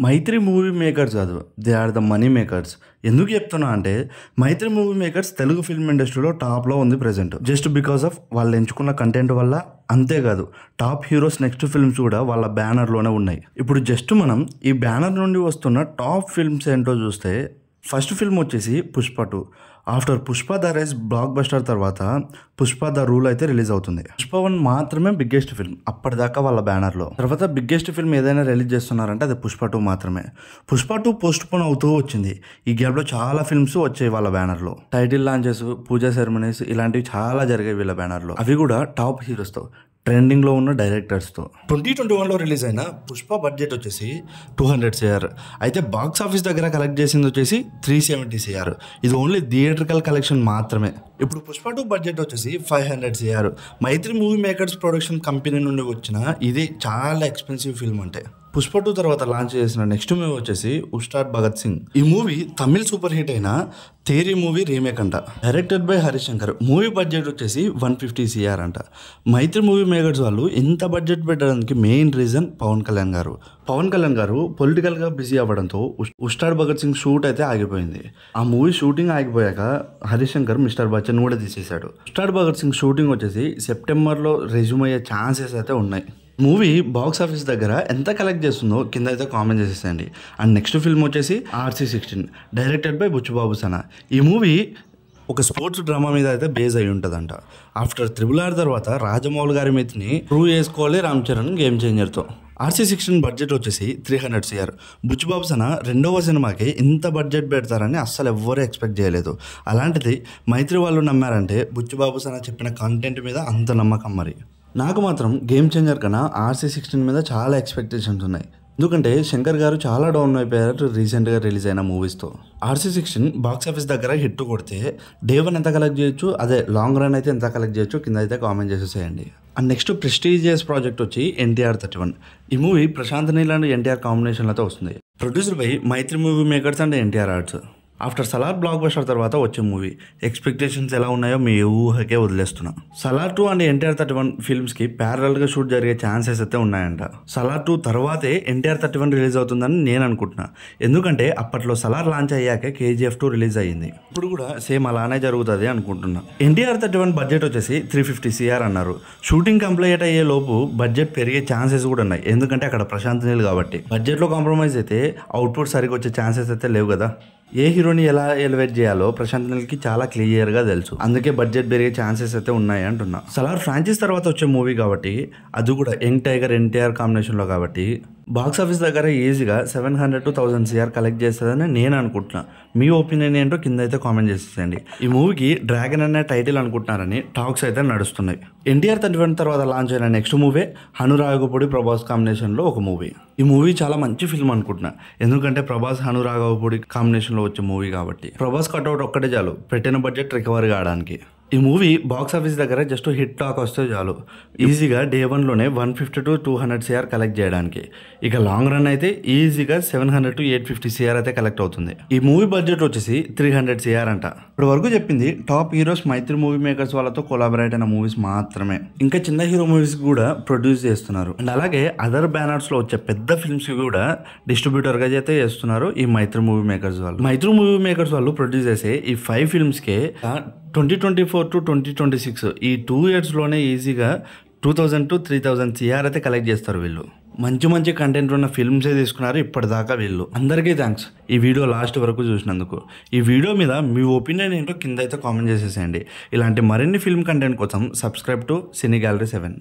మైత్రి movie makers కాదు, they are the money makers. ఎందుకు చెప్తున్నా అంటే Mythri movie makers Telugu film ఇండస్ట్రీలో టాప్లో ఉంది ప్రజెంట్. జస్ట్ బికాస్ ఆఫ్ వాళ్ళు ఎంచుకున్న కంటెంట్ వల్ల. అంతేకాదు, టాప్ హీరోస్ నెక్స్ట్ ఫిల్మ్స్ కూడా వాళ్ళ బ్యానర్లోనే ఉన్నాయి. ఇప్పుడు జస్ట్ మనం ఈ బ్యానర్ నుండి వస్తున్న టాప్ ఫిల్మ్స్ ఏంటో చూస్తే, ఫస్ట్ ఫిల్మ్ వచ్చేసి Pushpa 2. After Pushpa the rise blockbuster తర్వాత పుష్ప ద రూల్ అయితే రిలీజ్ అవుతుంది. పుష్ప 1 మాత్రమే బిగ్గెస్ట్ ఫిల్మ్ అప్పటిదాకా వాళ్ళ బ్యానర్లో. తర్వాత బిగ్గెస్ట్ ఫిల్మ్ ఏదైనా రిలీజ్ చేస్తున్నారంటే అది పుష్ప 2 మాత్రమే. పుష్ప 2 పోస్ట్ పోన్ అవుతూ వచ్చింది. ఈ గ్యాప్లో చాలా ఫిల్మ్స్ వచ్చాయి వాళ్ళ బ్యానర్లో. టైటిల్ లాంచెస్, పూజా సెరమనీస్ ఇలాంటివి చాలా జరిగాయి వీళ్ళ బ్యానర్లో. అవి కూడా టాప్ హీరోస్తో, ట్రెండింగ్లో ఉన్న డైరెక్టర్స్తో. 2021లో రిలీజ్ అయిన పుష్ప బడ్జెట్ వచ్చేసి 200 CR. అయితే బాక్స్ ఆఫీస్ దగ్గర కలెక్ట్ చేసింది వచ్చేసి 370 CR. ఇది ఓన్లీ థియేట్రికల్ కలెక్షన్ మాత్రమే. ఇప్పుడు పుష్ప 2 బడ్జెట్ వచ్చేసి 500 CR. మైత్రి మూవీ మేకర్స్ ప్రొడక్షన్ కంపెనీ నుండి వచ్చిన ఇది చాలా ఎక్స్పెన్సివ్ ఫిల్మ్. అంటే పుష్ప 2 తర్వాత లాంచ్ చేసిన నెక్స్ట్ మూవీ వచ్చేసి ఉస్తాద్ భగత్ సింగ్. ఈ మూవీ తమిళ్ సూపర్ హిట్ అయిన తేరీ మూవీ రీమేక్ అంట. Directed by Harishankar. Movie budget వచ్చేసి 150 CR అంట. మైత్రి మూవీ మేకర్స్ వాళ్ళు ఇంత బడ్జెట్ పెట్టడానికి మెయిన్ రీజన్ పవన్ కళ్యాణ్ గారు. పవన్ కళ్యాణ్ గారు పొలిటికల్గా బిజీ అవ్వడంతో ఉస్తాద్ భగత్ సింగ్ షూట్ అయితే ఆగిపోయింది. ఆ మూవీ షూటింగ్ ఆగిపోయాక హరిశంకర్ మిస్టర్ బచ్చన్ కూడా తీసేశాడు. ఉస్తాద్ భగత్ సింగ్ షూటింగ్ వచ్చేసి సెప్టెంబర్లో రెజ్యూమ్ అయ్యే ఛాన్సెస్ అయితే ఉన్నాయి. మూవీ బాక్స్ ఆఫీస్ దగ్గర ఎంత కలెక్ట్ చేస్తుందో కింద అయితే కామెంట్ చేసేసండి. అండ్ నెక్స్ట్ ఫిల్మ్ వచ్చేసి RC16, directed by Buchi Babu Sana. ఈ మూవీ ఒక స్పోర్ట్స్ డ్రామా మీద అయితే బేస్ అయి ఉంటుందంట. ఆఫ్టర్ RRR తర్వాత రాజమౌళి గారి మీత్ని ప్రూవ్ చేసుకోవాలి రామ్ చరణ్ గేమ్ చేంజర్తో. RC16 బడ్జెట్ వచ్చేసి 300 CR. బుచ్చుబాబు సనా రెండవ సినిమాకి ఇంత బడ్జెట్ పెడతారని అస్సలు ఎవ్వరూ ఎక్స్పెక్ట్ చేయలేదు. అలాంటిది మైత్రి వాళ్ళు నమ్మారంటే బుచ్చుబాబు సనా చెప్పిన కంటెంట్ మీద అంత నమ్మకం. మరి నాకు మాత్రం గేమ్ చేంజర్ కన్నా RC16 మీద చాలా ఎక్స్పెక్టేషన్స్ ఉన్నాయి. ఎందుకంటే శంకర్ గారు చాలా డౌన్ అయిపోయారు రీసెంట్గా రిలీజ్ అయిన మూవీస్తో. RC16 బాక్స్ ఆఫీస్ దగ్గర హిట్ కొడితే డే 1 ఎంత కలెక్ట్ చేయొచ్చు, అదే లాంగ్ రన్ అయితే ఎంత కలెక్ట్ చేయొచ్చు కింద అయితే కామెంట్ చేసేసేయండి. అండ్ నెక్స్ట్ ప్రెస్టీజియస్ ప్రాజెక్ట్ వచ్చి NTR 31. ఈ movie Prashanth Neel and NTR కాంబినేషన్లతో వస్తుంది. Producer by Mythri movie makers and NTR arts. After Salaar blockbuster తర్వాత వచ్చే మూవీ. ఎక్స్పెక్టేషన్స్ ఎలా ఉన్నాయో మీ ఊహకే వదిలేస్తున్నా. సలార్ 2 అండ్ NTR 31 ఫిల్మ్స్కి ప్యారలల్గా షూట్ జరిగే ఛాన్సెస్ అయితే ఉన్నాయంట. సలార్ 2 తర్వాతే NTR 31 రిలీజ్ అవుతుందని నేను అనుకుంటున్నా. ఎందుకంటే అప్పట్లో సలార్ లాంచ్ అయ్యాకే KGF 2 రిలీజ్ అయ్యింది. ఇప్పుడు కూడా సేమ్ అలానే జరుగుతుంది అనుకుంటున్నా. NTR 31 బడ్జెట్ వచ్చేసి 350 CR అన్నారు. షూటింగ్ కంప్లీట్ అయ్యే లోపు బడ్జెట్ పెరిగే ఛాన్సెస్ కూడా ఉన్నాయి. ఎందుకంటే అక్కడ ప్రశాంత్ నీల్ కాబట్టి. బడ్జెట్లో కాంప్రమైజ్ అయితే అవుట్పుట్ సరిగ్గా వచ్చే ఛాన్సెస్ అయితే లేవు కదా. ఏ హీరోని ఎలా ఎలివేట్ చేయాలో ప్రశాంత్ నీల్కి చాలా క్లియర్గా తెలుసు. అందుకే బడ్జెట్ పెరిగే ఛాన్సెస్ అయితే ఉన్నాయి అంటున్నా. సలార్ ఫ్రాంచైజ్ తర్వాత వచ్చే మూవీ కాబట్టి, అది కూడా యంగ్ టైగర్ NTR కాంబినేషన్లో కాబట్టి బాక్స్ ఆఫీస్ దగ్గర ఈజీగా 700 to 1000 CR కలెక్ట్ చేస్తుందని నేను అనుకుంటున్నా. మీ ఒపీనియన్ ఏంటో కింద అయితే కామెంట్ చేసేయండి. ఈ మూవీకి డ్రాగన్ అనే టైటిల్ అనుకుంటున్నారని టాక్స్ అయితే నడుస్తున్నాయి. NTR 31 తర్వాత లాంచ్ అయిన నెక్స్ట్ మూవీ హనురాఘవపూడి ప్రభాస్ కాంబినేషన్లో ఒక మూవీ. ఈ మూవీ చాలా మంచి ఫిల్మ్ అనుకుంటున్నా. ఎందుకంటే ప్రభాస్ హనురాఘవపూడి కాంబినేషన్లో వచ్చే మూవీ కాబట్టి. ప్రభాస్ కట్అవుట్ ఒక్కటే చాలు పెట్టిన బడ్జెట్ రికవరీ కావడానికి. ఈ మూవీ బాక్స్ ఆఫీస్ దగ్గర జస్ట్ హిట్ టాక్ వస్తే చాలు ఈజీగా డే 1లోనే 150 to 200 CR కలెక్ట్ చేయడానికి. ఇక లాంగ్ రన్ అయితే ఈజీగా 700 to 850 CR అయితే కలెక్ట్ అవుతుంది. ఈ మూవీ బడ్జెట్ వచ్చేసి 300 CR అంట. ఇప్పటి వరకు చెప్పింది టాప్ హీరోస్ మైత్రి మూవీ మేకర్స్ వాళ్ళతో కొలాబరేట్ అయిన మూవీస్ మాత్రమే. ఇంకా చిన్న హీరో మూవీస్ కూడా ప్రొడ్యూస్ చేస్తున్నారు. అండ్ అలాగే అదర్ బ్యానర్స్లో వచ్చే పెద్ద ఫిల్మ్స్ కూడా డిస్ట్రిబ్యూటర్గా అయితే చేస్తున్నారు ఈ మైత్రి మూవీ మేకర్స్ వాళ్ళు. మైత్రి మూవీ మేకర్స్ వాళ్ళు ప్రొడ్యూస్ చేసే ఈ 5 ఫిల్మ్స్కే 2024 to 2026 ఈ 2 yearsలోనే ఈజీగా 2000 to 3000 CR అయితే కలెక్ట్ చేస్తారు వీళ్ళు. మంచి మంచి కంటెంట్ ఉన్న ఫిల్మ్సే తీసుకున్నారు ఇప్పటిదాకా వీళ్ళు. అందరికీ థ్యాంక్స్ ఈ వీడియో లాస్ట్ వరకు చూసినందుకు. ఈ వీడియో మీద మీ ఒపీనియన్ ఏంటో కింద అయితే కామెంట్ చేసేసేయండి. ఇలాంటి మరిన్ని ఫిల్మ్ కంటెంట్ కోసం సబ్స్క్రైబ్ టు సినీ గ్యాలరీ 7.